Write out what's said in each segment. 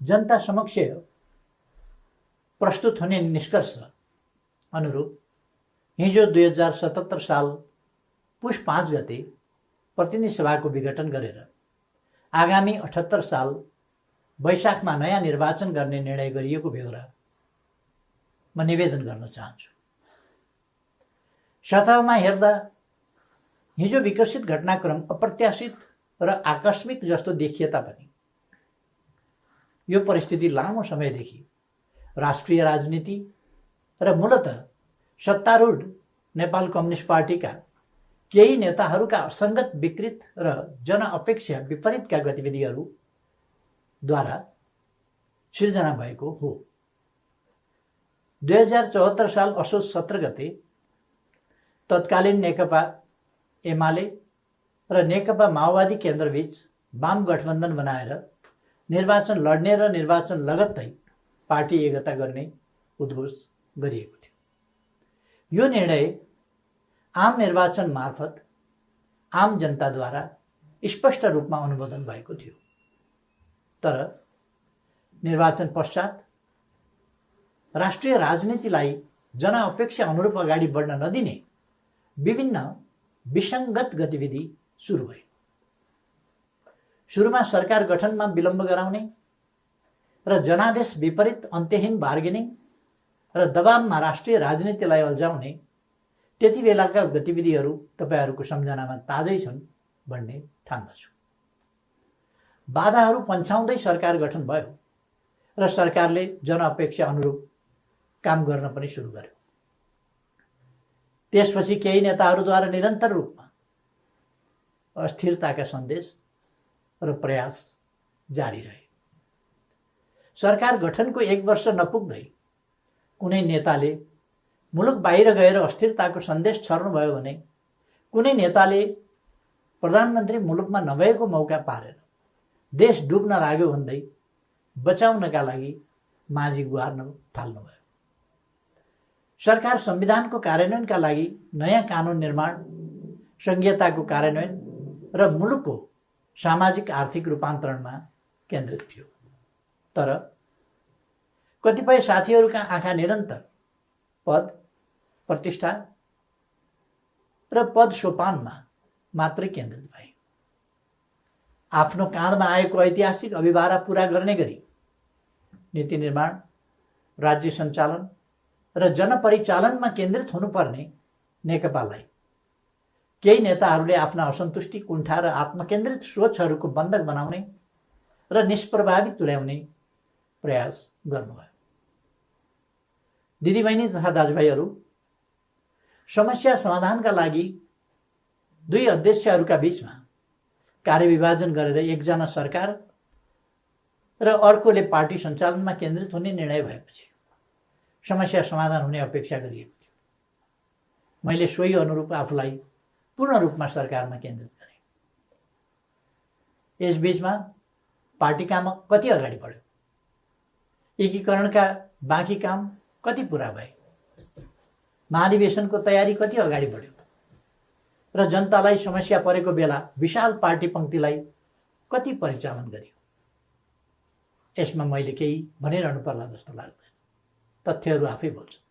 जनता समक्ष प्रस्तुत हुने निष्कर्ष अनुरूप हिजो 2077 साल पुष 5 गते प्रतिनिधि सभाको विघटन गरेर आगामी 78 साल वैशाखमा नयाँ निर्वाचन गर्ने निर्णय गरिएको बेहोरा म निवेदन गर्न चाहन्छु। सतहमा हेर्दा हिजो विकसित घटनाक्रम अप्रत्याशित र आकस्मिक जस्तो देखिए तापनि यो परिस्थिति लामो समयदेखि राष्ट्रिय राजनीति र मूलतः सत्तारूढ नेपाल कम्युनिस्ट पार्टीका केही नेताहरूका असङ्गत विकृत र जनअपेक्षा विपरीतका गतिविधिहरूद्वारा सिर्जना भएको हो। 2074 साल असोज 17 गते तत्कालीन नेकपा एमाले र नेकपा माओवादी केन्द्रबीच वाम गठबन्धन बनाएर निर्वाचन लड्ने र निर्वाचन लगत्तै पार्टी एकता गर्ने उद्घोष गरिएको थियो। यो निर्णय आम निर्वाचन मार्फत आम जनताद्वारा स्पष्ट रूपमा अनुमोदन भएको थियो। तर निर्वाचन पश्चात राष्ट्रिय राजनीतिलाई जनअपेक्षा अनुरूप अगाडि बढ्न नदिने विभिन्न विसङ्गत गतिविधि सुरु भए। सुरुमा सरकार गठनमा विलम्ब गराउने र जनादेश विपरीत अन्त्यहीन बार्गेनिङ र दबावमा राष्ट्रिय राजनीतिलाई अल्झाउने त्यति बेलाका गतिविधिहरू तपाईहरूको सम्झनामा ताजै छन् भन्ने ठान्दछु। बाधाहरू पन्छाउँदै सरकार गठन भयो र सरकारले जनअपेक्षा अनुरूप काम गर्न पनि सुरु गर्यो। त्यसपछि केही नेताहरूद्वारा निरन्तर रूपमा अस्थिरताका सन्देश र प्रयास जारी रहे। सरकार गठनको 1 वर्ष नपुग्दै कुनै नेताले मुलुक बाहिर गएर अस्थिरताको सन्देश छर्नुभयो भने कुनै नेताले प्रधानमन्त्री मुलुकमा नभएको मौका पारेर देश डुब्न लाग्यो भन्दै बचाउनका लागि माझी गुहार्न थाल्नुभयो। सरकार संविधानको कार्यान्वयनका लागि नयाँ कानुन निर्माण, संघीयताको कार्यान्वयन र मुलुकको सामाजिक आर्थिक रूपान्तरणमा केन्द्रित थियो। तर कतिपय साथीहरूका आँखा निरन्तर पद, प्रतिष्ठा र पद सोपानमा मात्रै केन्द्रित भए। आफ्नो काँधमा आएको ऐतिहासिक अभिभारा पूरा गर्ने गरी नीति निर्माण, राज्य सञ्चालन र जनपरिचालनमा केन्द्रित हुनुपर्ने नेकपालाई केही नेताहरूले आफ्ना असन्तुष्टि, कुण्ठा र आत्मकेन्द्रित सोचहरूको बन्धक बनाउने र निष्प्रभावित तुल्याउने प्रयास गर्नुभयो। दिदीबहिनी तथा दाजुभाइहरू, समस्या समाधानका लागि दुई अध्यक्षहरूका बीचमा कार्यविभाजन गरेर एकजना सरकार र अर्कोले पार्टी सञ्चालनमा केन्द्रित हुने निर्णय भएपछि समस्या समाधान हुने अपेक्षा गरिएको थियो। मैले सोही अनुरूप आफूलाई पूर्ण रूपमा सरकारमा केन्द्रित गरेँ। यसबीचमा पार्टी काम कति अगाडि बढ्यो, एकीकरणका बाँकी काम कति पुरा भए, महाधिवेशनको तयारी कति अगाडि बढ्यो र जनतालाई समस्या परेको बेला विशाल पार्टी पङ्क्तिलाई कति परिचालन गरियो। यसमा मैले केही भनिरहनु पर्ला जस्तो लाग्दैन। तथ्यहरू आफै बोल्छन्।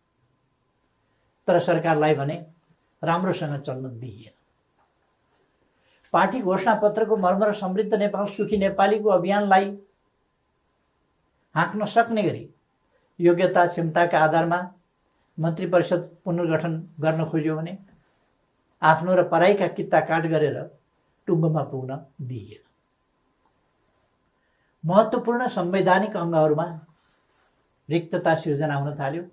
तर सरकारलाई भने राम्रोसँग चल्न दिइएन। पार्टी घोषणापत्रको मर्म र समृद्ध नेपाल सुखी नेपालीको अभियानलाई हाँक्न सक्ने गरी योग्यता क्षमताका आधारमा मन्त्री परिषद पुनर्गठन गर्न खोज्यो भने आफ्नो र पराईका कित्ता काट गरेर टुङ्गोमा पुग्न दिइएन। महत्त्वपूर्ण संवैधानिक अङ्गहरूमा रिक्तता सिर्जना हुन थाल्यो,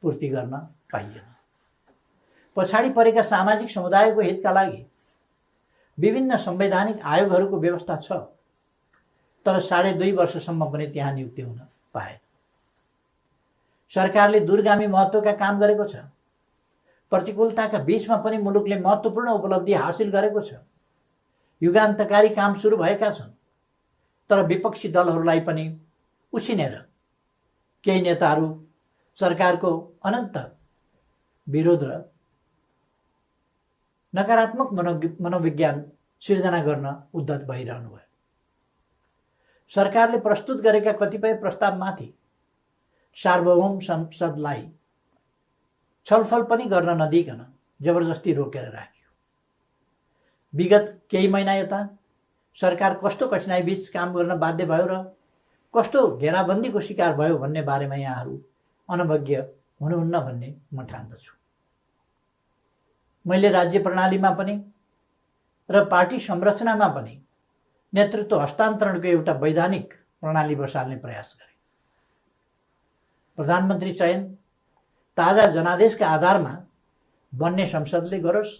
पूर्ति गर्न पाइएन। पछाडि परेका सामाजिक समुदायको हितका लागि विभिन्न संवैधानिक आयोगहरूको व्यवस्था छ, तर 2.5 वर्षसम्म पनि त्यहाँ नियुक्ति हुन पाएन। सरकारले दूरगामी महत्त्वका काम गरेको छ। प्रतिकूलताका बीचमा पनि मुलुकले महत्त्वपूर्ण उपलब्धि हासिल गरेको छ। युगान्तकारी काम सुरु भएका छन्। तर विपक्षी दलहरूलाई पनि उछिनेर केही नेताहरू सरकारको अनन्त विरोध र नकारात्मक मनोविज्ञान सिर्जना गर्न उद्धत भइरहनु भयो। सरकारले प्रस्तुत गरेका कतिपय प्रस्तावमाथि सार्वभौम संसदलाई छलफल पनि गर्न नदिइकन जबरजस्ती रोकेर राख्यो। विगत केही महिना यता सरकार कस्तो कठिनाइ बीच काम गर्न बाध्य भयो र कस्तो घेराबन्दीको शिकार भयो भन्ने बारेमा यहाँहरू अनभिज्ञ हुनुहुन्न भन्ने म ठान्दछु। मैले राज्य प्रणालीमा पनि र पार्टी संरचनामा पनि नेतृत्व हस्तान्तरणको एउटा वैधानिक प्रणाली बसाल्ने प्रयास गरे। प्रधानमन्त्री चयन ताजा जनादेशका आधारमा बन्ने संसदले गरोस्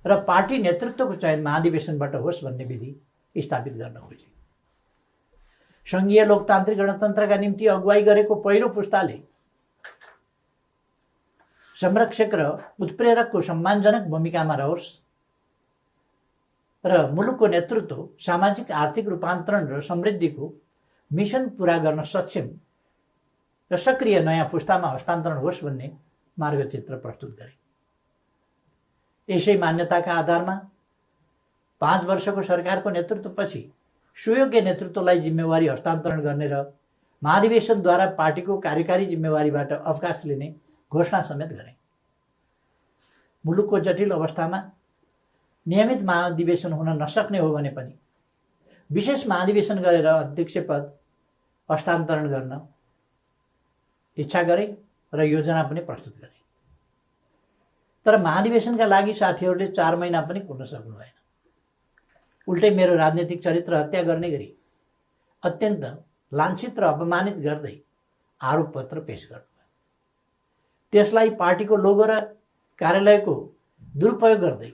र पार्टी नेतृत्वको चयन महाधिवेशनबाट होस् भन्ने विधि स्थापित गर्न खोजे। सङ्घीय लोकतान्त्रिक गणतन्त्रका निम्ति अगुवाई गरेको पहिलो पुस्ताले संरक्षक र उत्प्रेरकको सम्मानजनक भूमिकामा रहोस् र मुलुकको नेतृत्व सामाजिक आर्थिक रूपान्तरण र समृद्धिको मिसन पूरा गर्न सक्षम र सक्रिय नयाँ पुस्तामा हस्तान्तरण होस् भन्ने मार्गचित्र प्रस्तुत गरे। यसै मान्यताका आधारमा 5 वर्षको सरकारको नेतृत्वपछि सुयोग्य नेतृत्वलाई जिम्मेवारी हस्तान्तरण गर्ने र महाधिवेशनद्वारा पार्टीको कार्यकारी जिम्मेवारीबाट अवकाश लिने घोषणा समेत गरे। मुलुकको जटिल अवस्थामा नियमित महाधिवेशन हुन नसक्ने हो भने पनि विशेष महाधिवेशन गरेर अध्यक्ष पद हस्तान्तरण गर्न इच्छा गरे र योजना पनि प्रस्तुत गरे। तर महाधिवेशनका लागि साथीहरूले 4 महिना पनि कुर्न सक्नु भएन। उल्टै मेरो राजनीतिक चरित्र हत्या गर्ने गरी अत्यन्त लाञ्छित र अपमानित गर्दै आरोप पत्र पेश गर्नुभयो। त्यसलाई पार्टीको लोगो र कार्यालयको दुरुपयोग गर्दै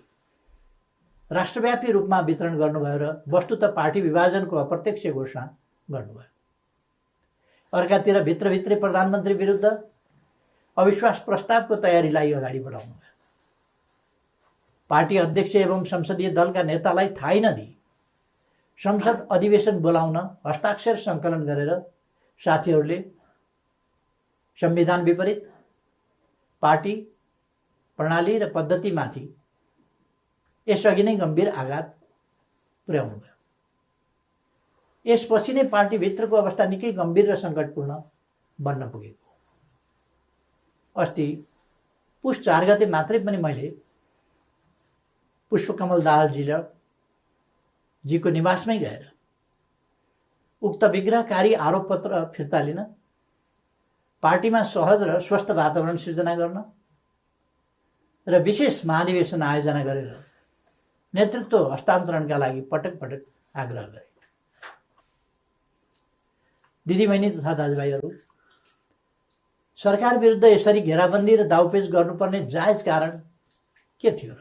राष्ट्रव्यापी रूपमा वितरण गर्नुभयो र वस्तुतः पार्टी विभाजनको अप्रत्यक्ष घोषणा गर्नुभयो। अर्कातिर भित्रभित्रै प्रधानमन्त्री विरुद्ध अविश्वास प्रस्तावको तयारीलाई अगाडि बढाउनु भयो। पार्टी अध्यक्ष एवं संसदीय दलका नेतालाई थाहै नदिई संसद अधिवेशन बोलाउन हस्ताक्षर सङ्कलन गरेर साथीहरूले संविधान विपरीत पार्टी प्रणाली र पद्धतिमाथि यसअघि नै गम्भीर आघात पुर्याउनु भयो। यसपछि नै पार्टीभित्रको अवस्था निकै गम्भीर र सङ्कटपूर्ण बन्न पुगेको। अस्ति पुस 4 गते मात्रै पनि मैले पुष्पकमल दाहालजीको निवासमै गएर उक्त विग्रहकारी आरोप पत्र फिर्ता लिन, पार्टीमा सहज र स्वस्थ वातावरण सिर्जना गर्न र विशेष महाधिवेशन आयोजना गरेर नेतृत्व हस्तान्तरणका लागि पटक पटक आग्रह गरे। दिदीबहिनी तथा दाजुभाइहरू, सरकार विरुद्ध यसरी घेराबन्दी र दाउपेच गर्नुपर्ने जायज कारण के थियो र?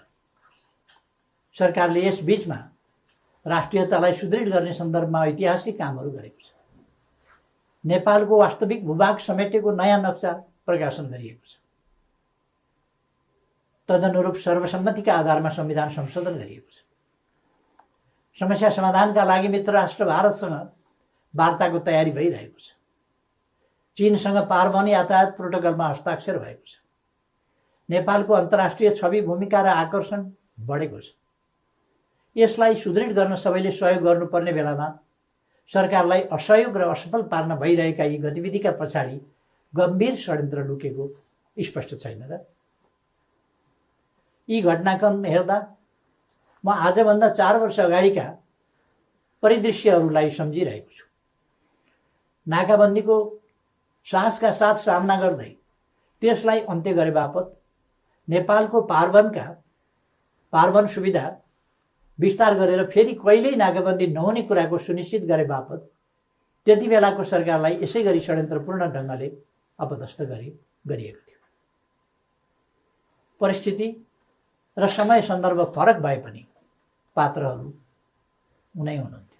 सरकारले यस बीचमा राष्ट्रियतालाई सुदृढ गर्ने सन्दर्भमा ऐतिहासिक कामहरू गरेको छ। नेपालको वास्तविक भूभाग समेटेको नयाँ नक्सा प्रकाशन गरिएको छ। तदनुरूप सर्वसम्मतिका आधारमा संविधान संशोधन गरिएको छ। समस्या समाधानका लागि मित्र राष्ट्र भारतसँग वार्ताको तयारी भइरहेको छ। चीनसँग पारवन यातायात प्रोटोकलमा हस्ताक्षर भएको छ। नेपालको अन्तर्राष्ट्रिय छवि, भूमिका र आकर्षण बढेको छ। यसलाई सुदृढ गर्न सबैले सहयोग गर्नुपर्ने बेलामा सरकारलाई असहयोग र असफल पार्न भइरहेका यी गतिविधिका पछाडि गम्भीर षड्यन्त्र लुकेको स्पष्ट छैन र? यी घटनाक्रम हेर्दा म आजभन्दा 4 वर्ष अगाडिका परिदृश्यहरूलाई सम्झिरहेको छु। नाकाबन्दीको साहसका साथ सामना गर्दै त्यसलाई अन्त्य गरे बापत नेपालको पारवन सुविधा विस्तार गरेर फेरि कहिल्यै नाकाबन्दी नहुने कुराको सुनिश्चित गरे बापत त्यति बेलाको सरकारलाई यसै गरी षड्यन्त्रपूर्ण ढङ्गले अपदस्थ गरिएको थियो। परिस्थिति र समय सन्दर्भ फरक भए पनि पात्रहरू उनै हुनुहुन्थ्यो।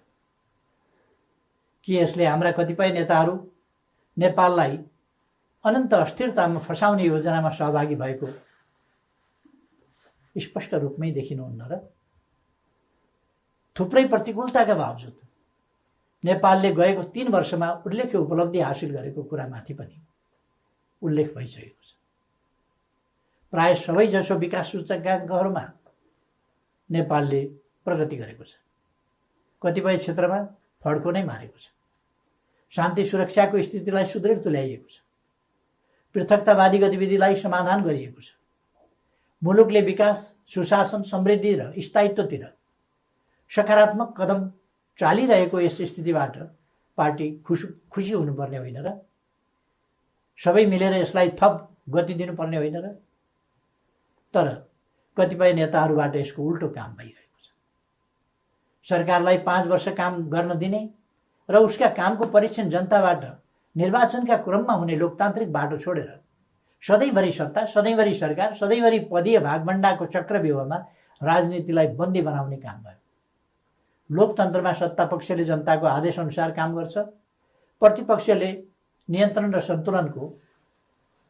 कि यसले हाम्रा कतिपय नेताहरू नेपाललाई अनन्त अस्थिरतामा फसाउने योजनामा सहभागी भएको स्पष्ट रूपमै देखिनुहुन्न र? थुप्रै प्रतिकूलताका बावजुद नेपालले गएको 3 वर्षमा उल्लेख्य उपलब्धि हासिल गरेको कुरामाथि पनि उल्लेख भइसकेको छ। प्राय सबैजसो विकास सूचकाङ्कहरूमा नेपालले प्रगति गरेको छ। कतिपय क्षेत्रमा फड्को नै मारेको छ। शान्ति सुरक्षाको स्थितिलाई सुदृढ तुल्याइएको छ। पृथकतावादी गतिविधिलाई समाधान गरिएको छ। मुलुकले विकास, सुशासन, समृद्धि र स्थायित्वतिर सकारात्मक कदम चालिरहेको यस स्थितिबाट पार्टी खुसी हुनुपर्ने होइन र? सबै मिलेर यसलाई थप गति दिनुपर्ने होइन र? तर कतिपय नेताहरूबाट यसको उल्टो काम भइरहेको छ। सरकारलाई 5 वर्ष काम गर्न दिने र उसका कामको परीक्षण जनताबाट निर्वाचनका क्रममा हुने लोकतान्त्रिक बाटो छोडेर सधैँभरि सत्ता, सधैँभरि सरकार, सधैँभरि पदीय भागभण्डाको चक्रव्यूहमा राजनीतिलाई बन्दी बनाउने काम भयो। लोकतन्त्रमा सत्तापक्षले जनताको आदेशअनुसार काम गर्छ, प्रतिपक्षले नियन्त्रण र सन्तुलनको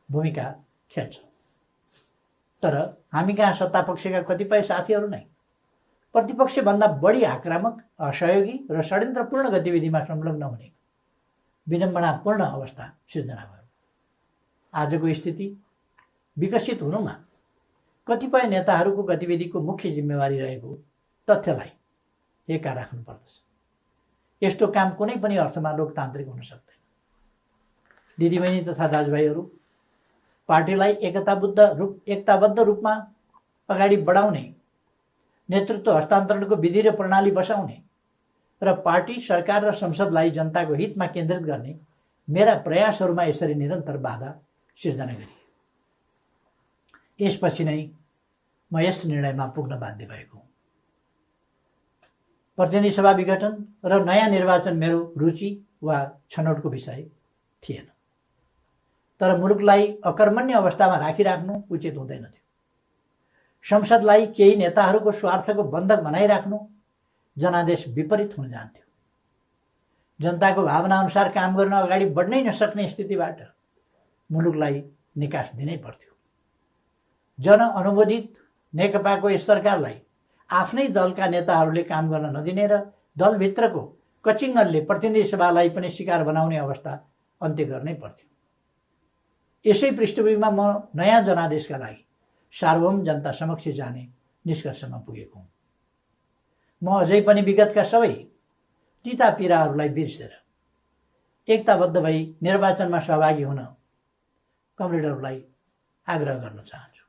भूमिका खेल्छ। तर हामी कहाँ सत्तापक्षका कतिपय साथीहरू नै प्रतिपक्षभन्दा बढी आक्रामक, असहयोगी र षड्यन्त्रपूर्ण गतिविधिमा संलग्न हुने विडम्बनापूर्ण अवस्था सिर्जना भयो। आजको स्थिति विकसित हुनुमा कतिपय नेताहरूको गतिविधिको मुख्य जिम्मेवारी रहेको तथ्यलाई एका राख्नुपर्दछ। यस्तो काम कुनै पनि अर्थमा लोकतान्त्रिक हुन सक्दैन। दिदीबहिनी तथा दाजुभाइहरू, पार्टीलाई एकताबद्ध रूपमा अगाडि बढाउने, नेतृत्व हस्तान्तरणको विधि र प्रणाली बसाउने र पार्टी, सरकार र संसदलाई जनताको हितमा केन्द्रित गर्ने मेरा प्रयासहरूमा यसरी निरन्तर बाधा सिर्जना गरिए। यसपछि नै म यस निर्णयमा पुग्न बाध्य भएको हुँ। प्रतिनिधि सभा विघटन र नयाँ निर्वाचन मेरो रुचि वा छनौटको विषय थिएन। तर मुलुकलाई अकर्मण्य अवस्थामा राखिराख्नु उचित हुँदैन थियो। संसदलाई केही नेताहरूको स्वार्थको बन्धक बनाइराख्नु जनादेश विपरीत हुन जान्थ्यो। जनताको भावना अनुसार काम गर्न अगाडि बढ्नै नसक्ने स्थितिबाट मुलुकलाई निकास दिनै पर्थ्यो। जनअनुमोदित नेकपाको यस सरकारलाई आफ्नै दलका नेताहरूले काम गर्न नदिने र दलभित्रको कचिङ्गलले प्रतिनिधि सभालाई पनि शिकार बनाउने अवस्था अन्त्य गर्नै पर्थ्यो। यसै पृष्ठभूमिमा म नयाँ जनादेशका लागि सार्वभौम जनता समक्ष जाने निष्कर्षमा पुगेको हुँ। म अझै पनि विगतका सबै तिता पीडाहरूलाई बिर्सेर एकताबद्ध भई निर्वाचनमा सहभागी हुन कमरेडहरूलाई आग्रह गर्न चाहन्छु।